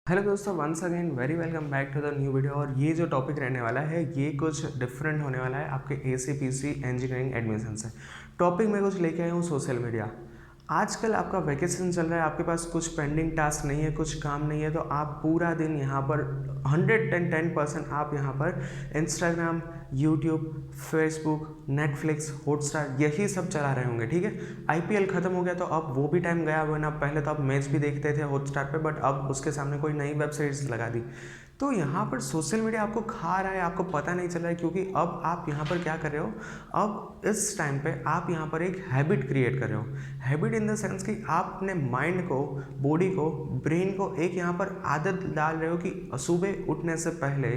Hello दोस्तों, once again very welcome back to the new video. और ये जो टॉपिक रहने वाला है ये कुछ डिफरेंट होने वाला है आपके ACPC इंजीनियरिंग एडमिशन से। टॉपिक मैं कुछ लेके आया हूँ सोशल मीडिया। आजकल आपका वैकेशन चल रहा है, आपके पास कुछ पेंडिंग टास्क नहीं है, कुछ काम नहीं है, तो आप पूरा दिन यहाँ पर 110% आप यहाँ पर Instagram, YouTube, Facebook, Netflix, Hotstar यही सब चला रहे होंगे। ठीक है, IPL ख़त्म हो गया तो अब वो भी टाइम गया, वरना पहले तो आप मैच भी देखते थे हॉटस्टार पे, बट अब उसके सामने कोई नई वेब सीरीज लगा दी। तो यहाँ पर सोशल मीडिया आपको खा रहा है, आपको पता नहीं चल रहा है, क्योंकि अब आप यहाँ पर क्या कर रहे हो, अब इस टाइम पे आप यहाँ पर एक हैबिट क्रिएट कर रहे हो। हैबिट इन द सेंस कि आप अपने माइंड को, बॉडी को, ब्रेन को एक यहाँ पर आदत डाल रहे हो कि सुबह उठने से पहले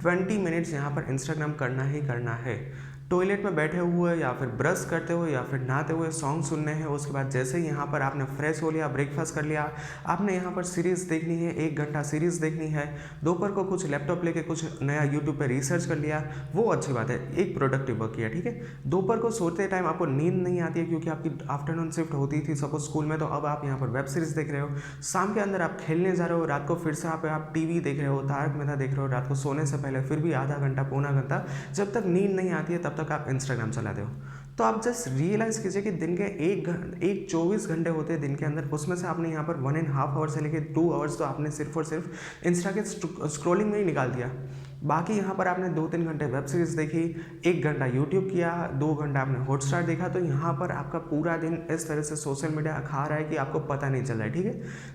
20 मिनट्स यहाँ पर इंस्टाग्राम करना ही करना है। टॉयलेट में बैठे हुए या फिर ब्रश करते हुए या फिर नहाते हुए सॉन्ग सुनने हैं। उसके बाद जैसे ही यहाँ पर आपने फ्रेश हो लिया, ब्रेकफास्ट कर लिया, आपने यहाँ पर सीरीज़ देखनी है, 1 घंटा सीरीज़ देखनी है। दोपहर को कुछ लैपटॉप लेके कुछ नया यूट्यूब पे रिसर्च कर लिया, वो अच्छी बात है, एक प्रोडक्टिव वर्क किया। ठीक है, दोपहर को सोते टाइम आपको नींद नहीं आती है क्योंकि आपकी आफ्टरनून शिफ्ट होती थी सपोज स्कूल में, तो अब आप यहाँ पर वेब सीरीज़ देख रहे हो। शाम के अंदर आप खेलने जा रहे हो, रात को फिर से आप TV देख रहे हो, तारक मेहता देख रहे हो, रात को सोने से पहले फिर भी आधा घंटा पौना घंटा, जब तक नींद नहीं आती है तब तक आप इंस्टाग्राम चलाते हो। तो आप जस्ट रियलाइज़ कीजिए कि दिन के एक 24 घंटे होते हैं दिन के अंदर, उसमें से आपने यहाँ पर 1.5 आवर से लेकर 2 आवर्स तो आपने सिर्फ और सिर्फ इंस्टा के स्क्रोलिंग में ही निकाल दिया। बाकी यहाँ पर आपने 2-3 घंटे वेब सीरीज़ देखी, 1 घंटा यूट्यूब किया, 2 घंटा आपने हॉटस्टार देखा। तो यहाँ पर आपका पूरा दिन इस तरह से सोशल मीडिया खा रहा है कि आपको पता नहीं चल रहा है। ठीक है,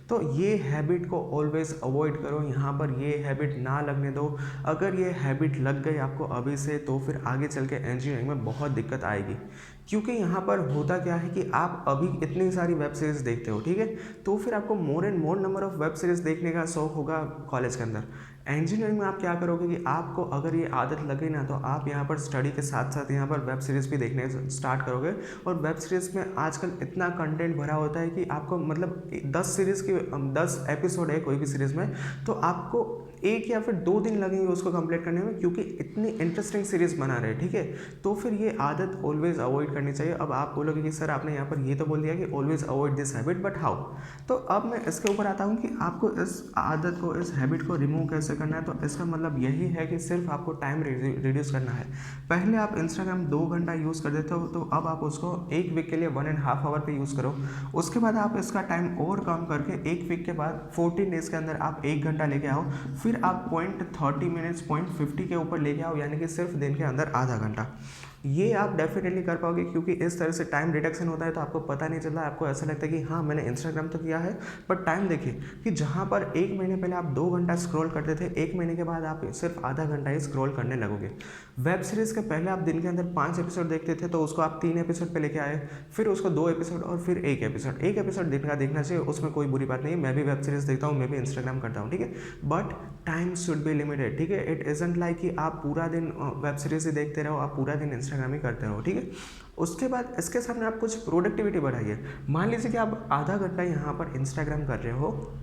तो ये हैबिट को ऑलवेज अवॉइड करो, यहाँ पर ये हैबिट ना लगने दो। अगर ये हैबिट लग गई आपको अभी से, तो फिर आगे चल के इंजीनियरिंग में बहुत दिक्कत आएगी। क्योंकि यहाँ पर होता क्या है कि आप अभी इतनी सारी वेब सीरीज़ देखते हो, ठीक है, तो फिर आपको more and more number of web series देखने का शौक होगा कॉलेज के अंदर। इंजीनियरिंग में आप क्या करोगे कि आपको अगर ये आदत लगे ना, तो आप यहाँ पर स्टडी के साथ साथ यहाँ पर वेब सीरीज़ भी देखने स्टार्ट करोगे। और वेब सीरीज़ में आजकल इतना कंटेंट भरा होता है कि आपको मतलब 10 एपिसोड है कोई भी सीरीज़ में, तो आपको 1 या फिर 2 दिन लगेंगे उसको कंप्लीट करने में, क्योंकि इतनी इंटरेस्टिंग सीरीज़ बना रहे हैं। ठीक है, तो फिर ये आदत ऑलवेज अवॉइड करनी चाहिए। अब आप बोलोगे कि सर आपने यहाँ पर ये तो बोल दिया कि always avoid this habit, but how. तो अब मैं इसके ऊपर आता हूँ कि आपको इस आदत को, इस हैबिट को रिमूव कैसे करना है। तो इसका मतलब यही है कि सिर्फ आपको टाइम रिड्यूस करना है। पहले आप इंस्टाग्राम 2 घंटा यूज़ कर देते हो, तो अब आप उसको 1 वीक के लिए 1.5 आवर पे यूज़ करो। उसके बाद आप इसका टाइम और कम करके 1 वीक के बाद 14 डेज़ के अंदर आप 1 घंटा लेके आओ। फिर आप 0.30 मिनट्स 0.50 के ऊपर लेके आओ, यानी कि सिर्फ दिन के अंदर आधा घंटा। ये आप डेफिनेटली कर पाओगे, क्योंकि इस तरह से टाइम रिडक्शन होता है तो आपको पता नहीं चलता। आपको ऐसा लगता है कि हाँ मैंने इंस्टाग्राम तो किया है, बट टाइम देखिए कि जहाँ पर 1 महीने पहले आप 2 घंटा स्क्रॉल करते थे, 1 महीने के बाद आप सिर्फ आधा घंटा ही स्क्रॉल करने लगोगे। वेब सीरीज़ के पहले आप दिन के अंदर 5 एपिसोड देखते थे, तो उसको आप 3 एपिसोड पे लेके आए, फिर उसको 2 एपिसोड और फिर 1 एपिसोड। 1 एपिसोड दिन का देखना चाहिए, उसमें कोई बुरी बात नहीं है। मैं भी वेब सीरीज़ देखता हूँ, मैं भी इंस्टाग्राम करता हूँ, ठीक है, but time should be limited. ठीक है, इट इज़ंट लाइक कि आप पूरा दिन वेब सीरीज़ ही देखते रहो, आप पूरा दिन इंस्टाग्राम ही करते रहो। ठीक है, उसके बाद इसके सामने आप कुछ प्रोडक्टिविटी बढ़ाइए। मान लीजिए कि आप आधा घंटा यहाँ पर इंस्टाग्राम कर रहे हो,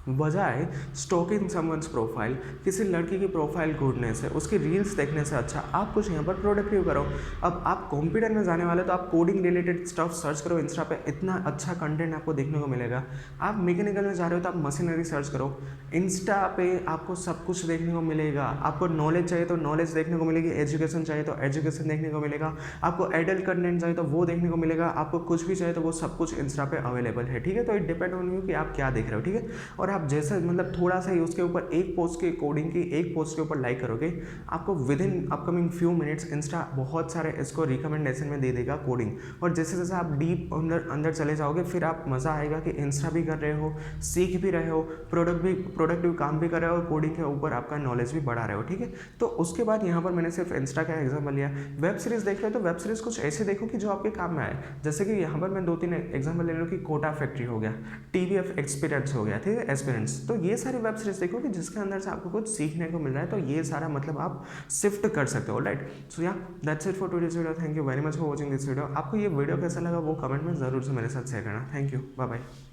बजाय स्टॉकिंग समवंस प्रोफाइल, किसी लड़की की प्रोफाइल ढूंढने से, उसकी रील्स देखने से अच्छा आप कुछ यहाँ पर प्रोडक्टिव करो। अब आप कंप्यूटर में जाने वाले तो आप कोडिंग रिलेटेड स्टफ सर्च करो इंस्टा पे, इतना अच्छा कंटेंट आपको देखने को मिलेगा। आप मैकेनिकल में जा रहे हो तो आप मशीनरी सर्च करो, इंस्टा पे आपको सब कुछ देखने को मिलेगा। आपको नॉलेज चाहिए तो नॉलेज देखने को मिलेगी, एजुकेशन चाहिए तो एजुकेशन देखने को मिलेगा, आपको एडल्ट कंटेंट चाहिए तो वो देखने को मिलेगा, आपको कुछ भी चाहिए तो वो सब कुछ इंस्टा पे अवेलेबल है। ठीक है, तो इट डिपेंड ऑन यू कि आप क्या देख रहे हो। ठीक है, और आप जैसे मतलब थोड़ा सा ही उसके ऊपर एक पोस्ट की कोडिंग की, एक पोस्ट के ऊपर लाइक करोगे, आपको with in upcoming few minutes Insta बहुत सारे इसको रिकमेंडेशन में दे देगा कोडिंग। और जैसे जैसे आप डीप अंदर चले जाओगे, फिर आप मज़ा आएगा कि इंस्टा भी कर रहे हो, सीख भी रहे हो, प्रोडक्टिव काम भी कर रहे हो, और कोडिंग के ऊपर आपका नॉलेज भी बढ़ा रहे हो। ठीक है, तो उसके बाद यहाँ पर मैंने सिर्फ इंस्टा का एग्जाम्पल लिया। वेब सीरीज़ देख रहे हो तो वेब सीरीज़ कुछ ऐसे देखो कि जो आपके काम में आए। जैसे कि यहाँ पर मैं 2-3 एग्जाम्पल ले लूँ कि कोटा फैक्ट्री हो गया, TVF एक्सपीरियंस हो गया, ठीक है, एक्सपीरियंस। तो ये सारी वेब सीरीज देखो कि जिसके अंदर से आपको कुछ सीखने को मिल रहा है, तो ये सारा मतलब आप शिफ्ट कर सकते हो, राइट। सो या that's it for today's video. Thank you very much for watching this video. आपको ये वीडियो कैसा लगा वो कमेंट में ज़रूर से मेरे साथ शेयर करना। Thank you, bye bye.